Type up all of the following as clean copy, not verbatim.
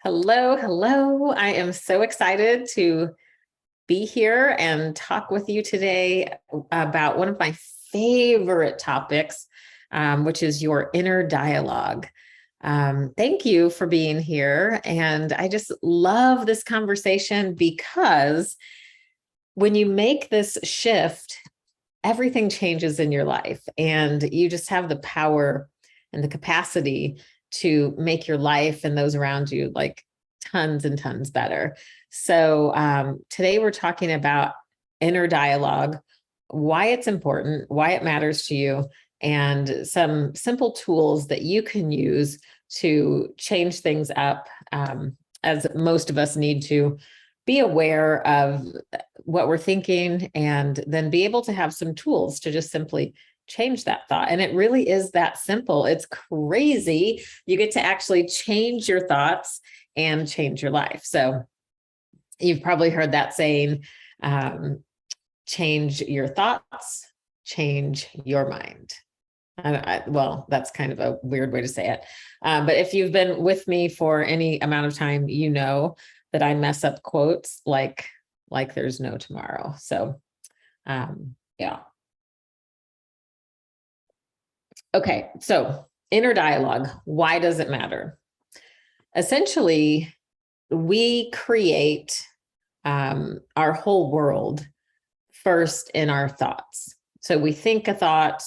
Hello, hello. I am so excited to be here and talk with you today about one of my favorite topics, which is your inner dialogue. Thank you for being here. And I just love this conversation because when you make this shift, everything changes in your life, and you just have the power and the capacity to make your life and those around you like tons and tons better. So today we're talking about inner dialogue, why it's important, why it matters to you, and some simple tools that you can use to change things up, as most of us need to be aware of what we're thinking and then be able to have some tools to just simply change that thought. And it really is that simple. It's crazy. You get to actually change your thoughts and change your life. So you've probably heard that saying, change your thoughts, change your mind. Well, that's kind of a weird way to say it. But if you've been with me for any amount of time, you know that I mess up quotes like there's no tomorrow. So, yeah. Okay, so inner dialogue, why does it matter? Essentially, we create our whole world first in our thoughts. So we think a thought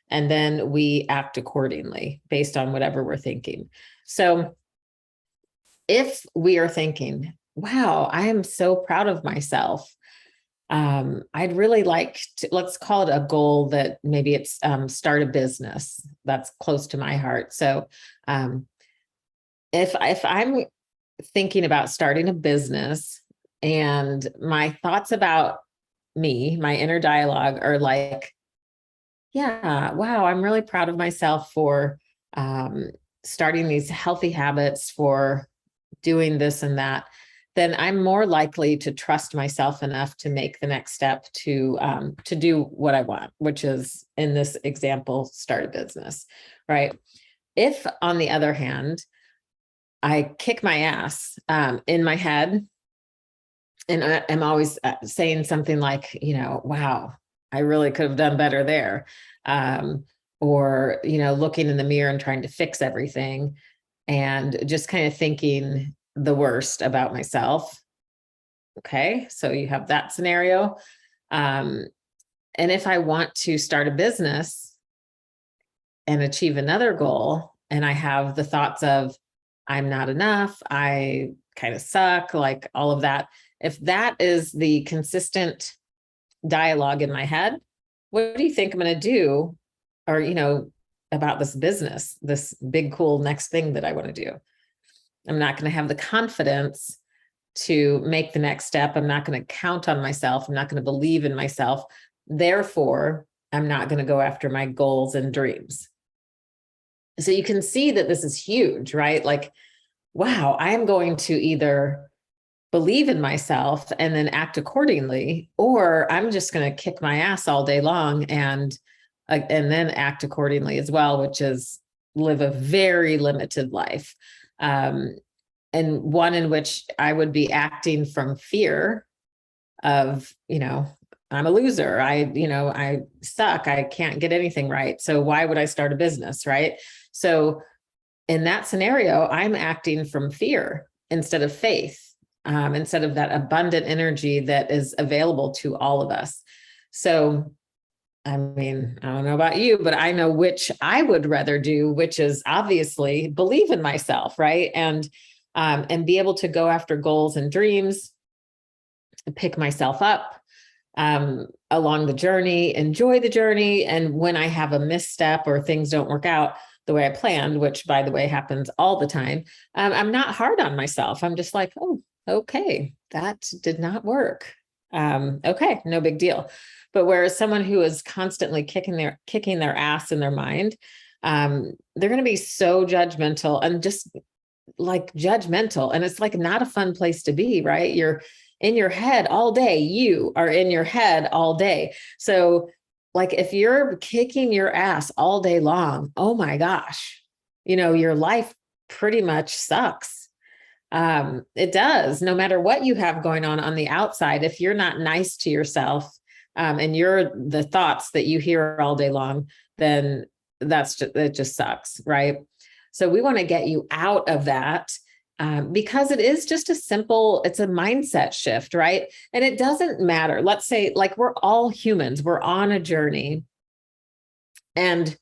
and then we act accordingly based on whatever we're thinking. So if we are thinking, wow, I am so proud of myself. I'd really like to, let's call it a goal that maybe it's start a business. That's close to my heart. So if I'm thinking about starting a business and my thoughts about me, my inner dialogue are like, yeah, wow, I'm really proud of myself for starting these healthy habits, for doing this and that, then I'm more likely to trust myself enough to make the next step to do what I want, which is, in this example, start a business, right? If, on the other hand, I kick my ass in my head, and I'm always saying something like, wow, I really could have done better there, or looking in the mirror and trying to fix everything, and just kind of thinking the worst about myself. Okay, so you have that scenario. And if I want to start a business and achieve another goal, and I have the thoughts of, I'm not enough, I kind of suck, like all of that, if that is the consistent dialogue in my head, what do you think I'm going to do? Or, about this business, this big, cool next thing that I want to do. I'm not going to have the confidence to make the next step. I'm not going to count on myself. I'm not going to believe in myself. Therefore, I'm not going to go after my goals and dreams. So you can see that this is huge, right? Like, wow, I am going to either believe in myself and then act accordingly, or I'm just going to kick my ass all day long and then act accordingly as well, which is live a very limited life. And one in which I would be acting from fear of, I'm a loser. I suck. I can't get anything right. So why would I start a business? Right. So in that scenario, I'm acting from fear instead of faith, instead of that abundant energy that is available to all of us. So I mean, I don't know about you, but I know which I would rather do, which is obviously believe in myself, right? And be able to go after goals and dreams, pick myself up along the journey, enjoy the journey. And when I have a misstep or things don't work out the way I planned, which, by the way, happens all the time, I'm not hard on myself. I'm just like, oh, okay, that did not work. Okay, no big deal. But whereas someone who is constantly kicking their ass in their mind, they're going to be so judgmental and just like judgmental. And it's like not a fun place to be, right? You're in your head all day. You are in your head all day. So like if you're kicking your ass all day long, oh my gosh, your life pretty much sucks. It does. No matter what you have going on the outside, if you're not nice to yourself, and you're the thoughts that you hear all day long, then it just sucks, right? So we want to get you out of that, because it is just it's a mindset shift, right? And it doesn't matter. Let's say, like, we're all humans, we're on a journey, and,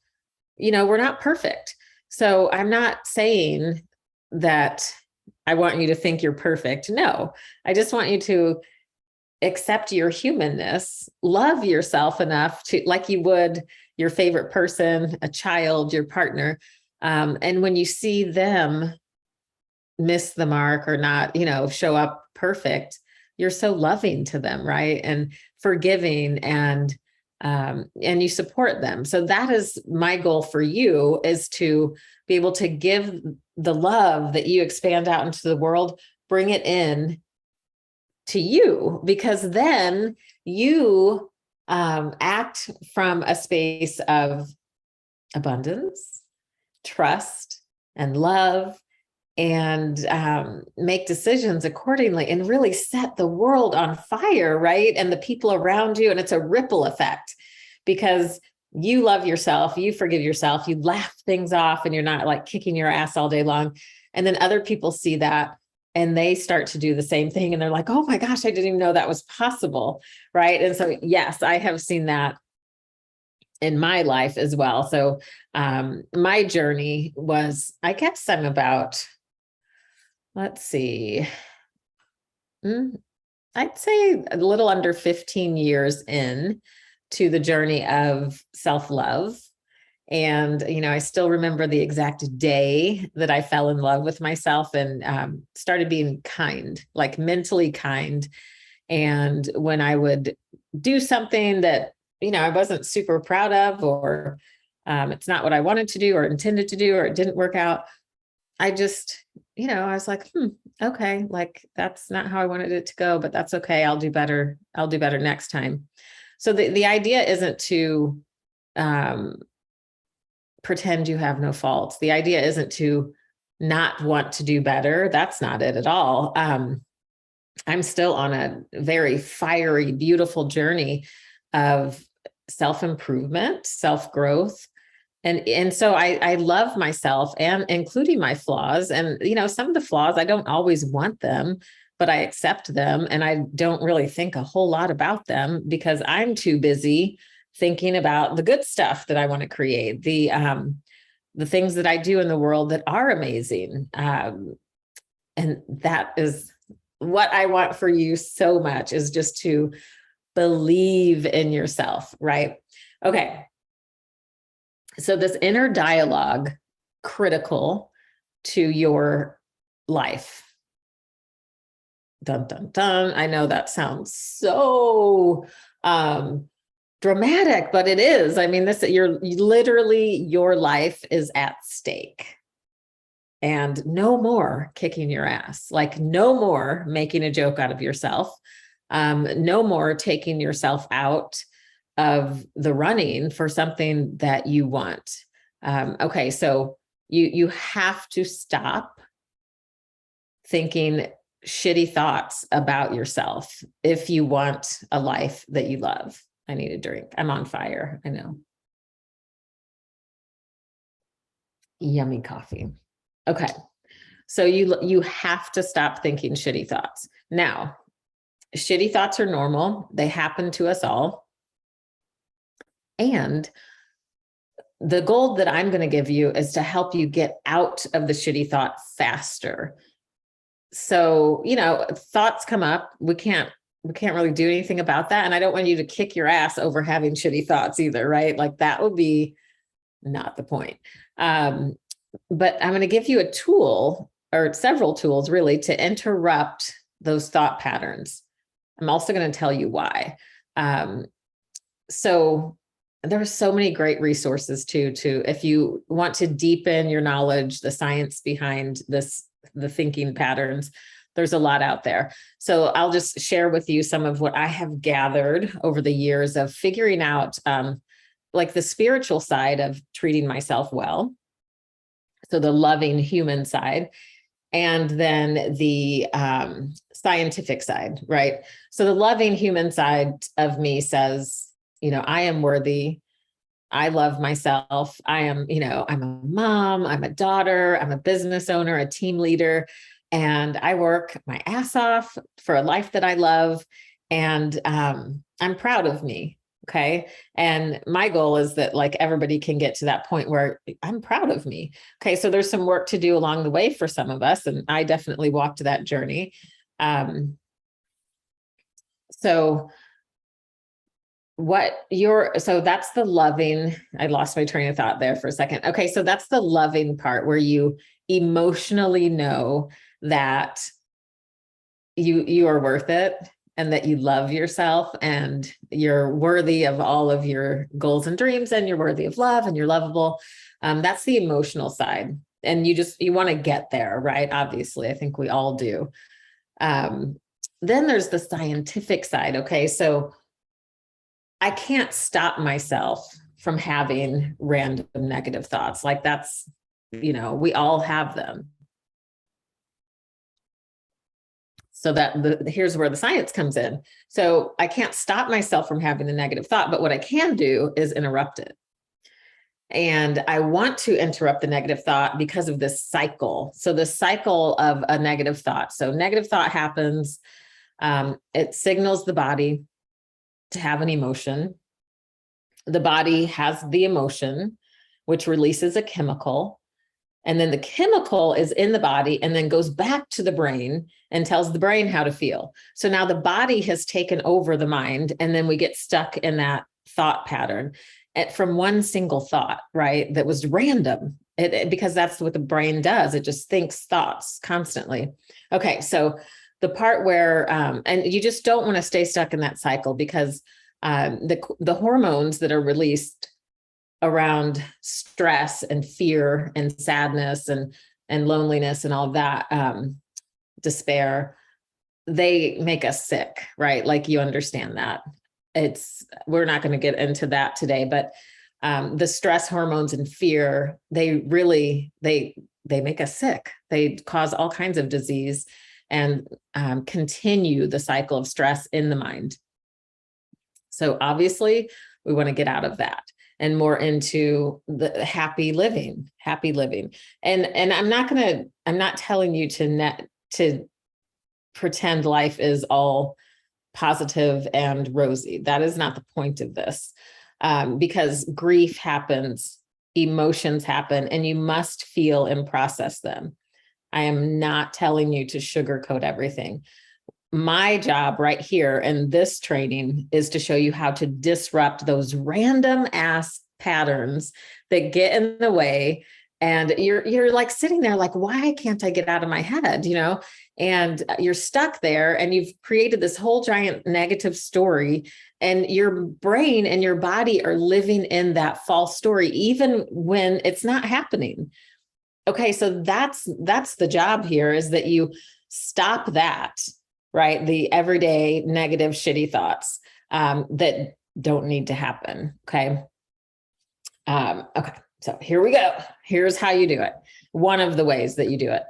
we're not perfect. So I'm not saying that I want you to think you're perfect. No, I just want you to accept your humanness, love yourself enough to, like you would your favorite person, a child, your partner. And when you see them miss the mark or not, show up perfect, you're so loving to them, right? And forgiving, and you support them. So that is my goal for you, is to be able to give the love that you expand out into the world, bring it in to you, because then you act from a space of abundance, trust, and love, and make decisions accordingly, and really set the world on fire, right? And the people around you. And it's a ripple effect, because you love yourself, you forgive yourself, you laugh things off, and you're not like kicking your ass all day long. And then other people see that, and they start to do the same thing. And they're like, oh my gosh, I didn't even know that was possible, right? And so, yes, I have seen that in my life as well. So my journey was, I guess I'm about, let's see, I'd say a little under 15 years in to the journey of self-love. And, I still remember the exact day that I fell in love with myself, and started being kind, like mentally kind. And when I would do something that, I wasn't super proud of, or it's not what I wanted to do or intended to do, or it didn't work out, I just, I was like, okay, like that's not how I wanted it to go, but that's okay. I'll do better. I'll do better next time. So the idea isn't to pretend you have no faults. The idea isn't to not want to do better. That's not it at all. I'm still on a very fiery, beautiful journey of self-improvement, self-growth. And so I love myself, and including my flaws. And, some of the flaws, I don't always want them, but I accept them. And I don't really think a whole lot about them, because I'm too busy thinking about the good stuff that I want to create, the things that I do in the world that are amazing. And that is what I want for you so much, is just to believe in yourself, right? Okay. So this inner dialogue, critical to your life. Dun, dun, dun. I know that sounds so dramatic, but it is. I mean, your life is at stake. And no more kicking your ass, like no more making a joke out of yourself. No more taking yourself out of the running for something that you want. Okay, so you have to stop thinking shitty thoughts about yourself if you want a life that you love. I need a drink. I'm on fire. I know. Yummy coffee. Okay. So you have to stop thinking shitty thoughts. Now, shitty thoughts are normal. They happen to us all. And the goal that I'm going to give you is to help you get out of the shitty thought faster. So, thoughts come up. We can't really do anything about that. And I don't want you to kick your ass over having shitty thoughts either, right? Like that would be not the point. But I'm going to give you a tool, or several tools really, to interrupt those thought patterns. I'm also going to tell you why. So there are so many great resources too, if you want to deepen your knowledge, the science behind the thinking patterns, there's a lot out there. So I'll just share with you some of what I have gathered over the years of figuring out, like the spiritual side of treating myself well. So the loving human side, and then the scientific side, right? So the loving human side of me says, I am worthy. I love myself. I am, I'm a mom, I'm a daughter, I'm a business owner, a team leader, and I work my ass off for a life that I love. And I'm proud of me. Okay. And my goal is that like everybody can get to that point where I'm proud of me. Okay. So there's some work to do along the way for some of us. And I definitely walked that journey. So that's the loving. I lost my train of thought there for a second. Okay. So that's the loving part where you emotionally know that you are worth it and that you love yourself and you're worthy of all of your goals and dreams and you're worthy of love and you're lovable. That's the emotional side. And you want to get there, right? Obviously, I think we all do. Then there's the scientific side. Okay. So I can't stop myself from having random negative thoughts. Like that's, we all have them. So here's where the science comes in. So I can't stop myself from having a negative thought, but what I can do is interrupt it. And I want to interrupt the negative thought because of this cycle. So the cycle of a negative thought. So negative thought happens. It signals the body to have an emotion. The body has the emotion, which releases a chemical. And then the chemical is in the body and then goes back to the brain and tells the brain how to feel. So now the body has taken over the mind, and then we get stuck in that thought pattern from one single thought, right? That was random because that's what the brain does. It just thinks thoughts constantly. Okay, so the part where, and you just don't want to stay stuck in that cycle because the hormones that are released around stress and fear and sadness and loneliness and all of that, despair, they make us sick, right? Like you understand that. We're not going to get into that today, but the stress hormones and fear, they make us sick. They cause all kinds of disease and continue the cycle of stress in the mind. So obviously we want to get out of that and more into the happy living. And I'm not telling you to pretend life is all positive and rosy. That is not the point of this. Because grief happens, emotions happen, and you must feel and process them. I am not telling you to sugarcoat everything. My job right here in this training is to show you how to disrupt those random ass patterns that get in the way. And you're like sitting there like, why can't I get out of my head? And you're stuck there and you've created this whole giant negative story, and your brain and your body are living in that false story, even when it's not happening. Okay. So that's the job here, is that you stop that, right? The everyday negative, shitty thoughts that don't need to happen. Okay. Okay. So here we go. Here's how you do it. One of the ways that you do it.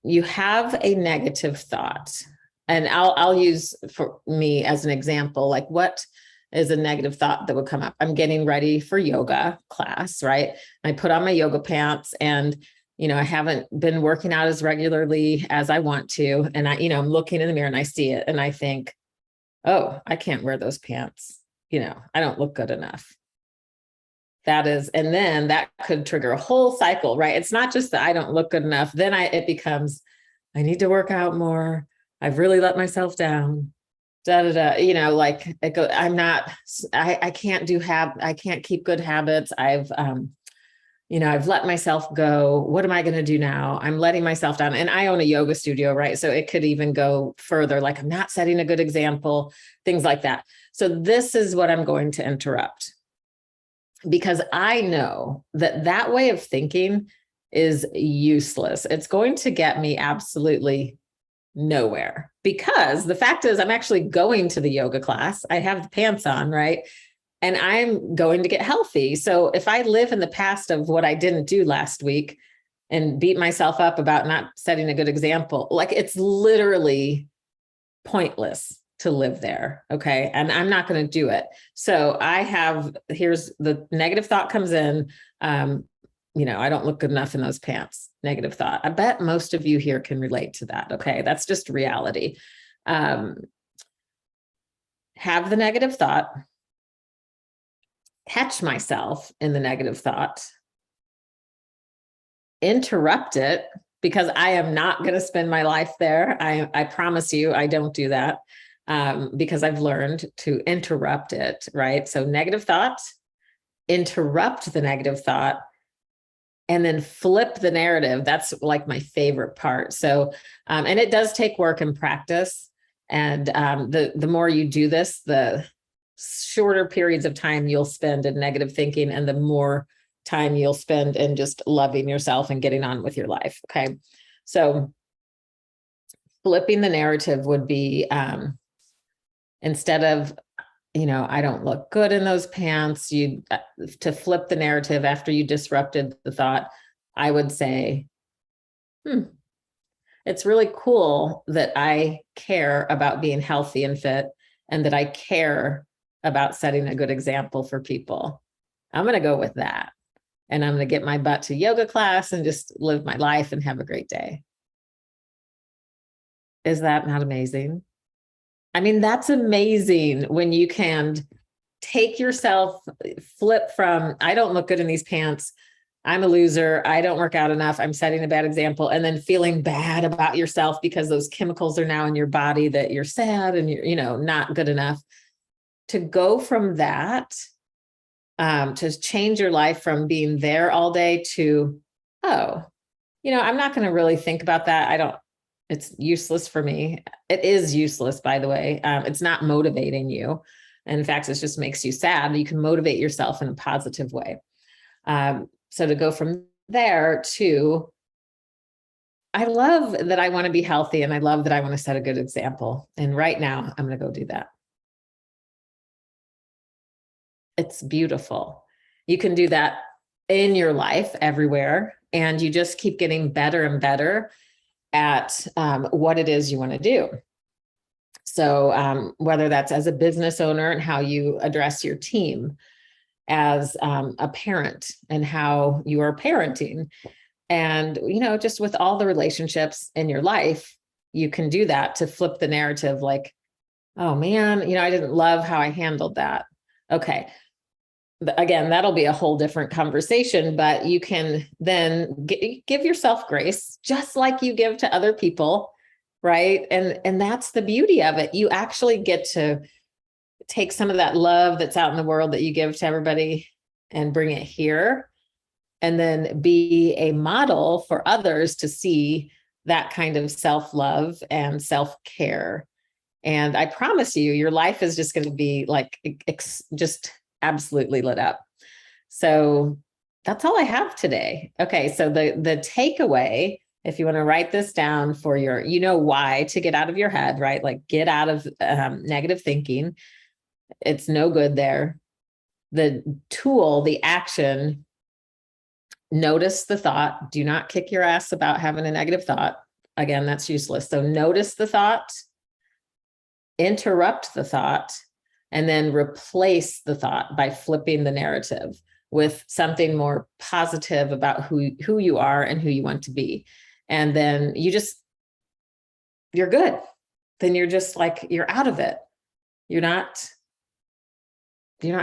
You have a negative thought, and I'll use for me as an example, like what is a negative thought that would come up? I'm getting ready for yoga class, right? I put on my yoga pants and I haven't been working out as regularly as I want to. And I'm looking in the mirror and I see it and I think, oh, I can't wear those pants. I don't look good enough. And then that could trigger a whole cycle, right? It's not just that I don't look good enough. Then it becomes, I need to work out more. I've really let myself down. Like it go, I can't keep good habits. I've let myself go. What am I going to do now? I'm letting myself down. And I own a yoga studio, right? So it could even go further. Like I'm not setting a good example, things like that. So this is what I'm going to interrupt, because I know that way of thinking is useless. It's going to get me absolutely nowhere, because the fact is I'm actually going to the yoga class. I have the pants on, right? And I'm going to get healthy. So if I live in the past of what I didn't do last week, and beat myself up about not setting a good example. Like, it's literally pointless to live there. Okay. And I'm not going to do it. So here's the negative thought comes in. I don't look good enough in those pants. Negative thought. I bet most of you here can relate to that. Okay. That's just reality. Have the negative thought, catch myself in the negative thought, interrupt it, because I am not going to spend my life there. I promise you, I don't do that, because I've learned to interrupt it, right? So negative thought, interrupt the negative thought, and then flip the narrative. That's like my favorite part. So, and it does take work and practice. And the more you do this, the shorter periods of time you'll spend in negative thinking, and the more time you'll spend in just loving yourself and getting on with your life. Okay. So flipping the narrative would be, instead of, I don't look good in those pants, to flip the narrative after you disrupted the thought, I would say, it's really cool that I care about being healthy and fit, and that I care about setting a good example for people. I'm going to go with that. And I'm going to get my butt to yoga class and just live my life and have a great day. Is that not amazing? I mean, that's amazing when you can take yourself, flip from, I don't look good in these pants, I'm a loser, I don't work out enough, I'm setting a bad example, and then feeling bad about yourself because those chemicals are now in your body that you're sad and you're, not good enough. To go from that, to change your life from being there all day to, I'm not going to really think about that. It's useless for me. It is useless, by the way. It's not motivating you. In fact, it just makes you sad. You can motivate yourself in a positive way. So to go from there to, I love that I want to be healthy, and I love that I want to set a good example. And right now I'm going to go do that. It's beautiful. You can do that in your life everywhere, and you just keep getting better and better at what it is you want to do. So whether that's as a business owner and how you address your team, as a parent and how you are parenting, and, just with all the relationships in your life, you can do that to flip the narrative. Like, oh man, I didn't love how I handled that. Okay. Again, that'll be a whole different conversation, but you can then give yourself grace, just like you give to other people, right? And that's the beauty of it. You actually get to take some of that love that's out in the world that you give to everybody and bring it here, and then be a model for others to see that kind of self-love and self-care. And I promise you, your life is just going to be like just absolutely lit up. So that's all I have today. Okay. So the takeaway, if you want to write this down for your, why to get out of your head, right? Like, get out of negative thinking. It's no good there. The tool, the action, notice the thought. Do not kick your ass about having a negative thought. Again, that's useless. So notice the thought, interrupt the thought, and then replace the thought by flipping the narrative with something more positive about who you are and who you want to be. And then you're good. Then you're just like, you're out of it. You're not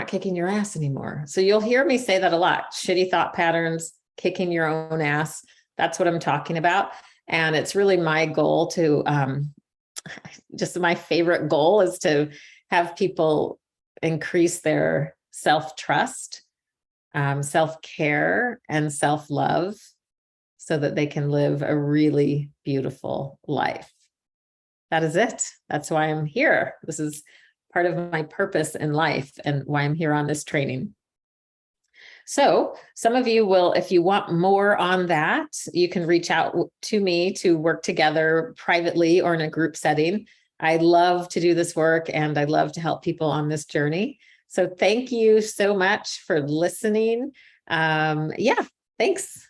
kicking your ass anymore. So you'll hear me say that a lot. Shitty thought patterns, kicking your own ass. That's what I'm talking about. And it's really my goal to, just my favorite goal is to have people increase their self-trust, self-care, and self-love, so that they can live a really beautiful life. That is it. That's why I'm here. This is part of my purpose in life and why I'm here on this training. So some of you will, if you want more on that, you can reach out to me to work together privately or in a group setting. I love to do this work, and I love to help people on this journey. So thank you so much for listening. Yeah, thanks.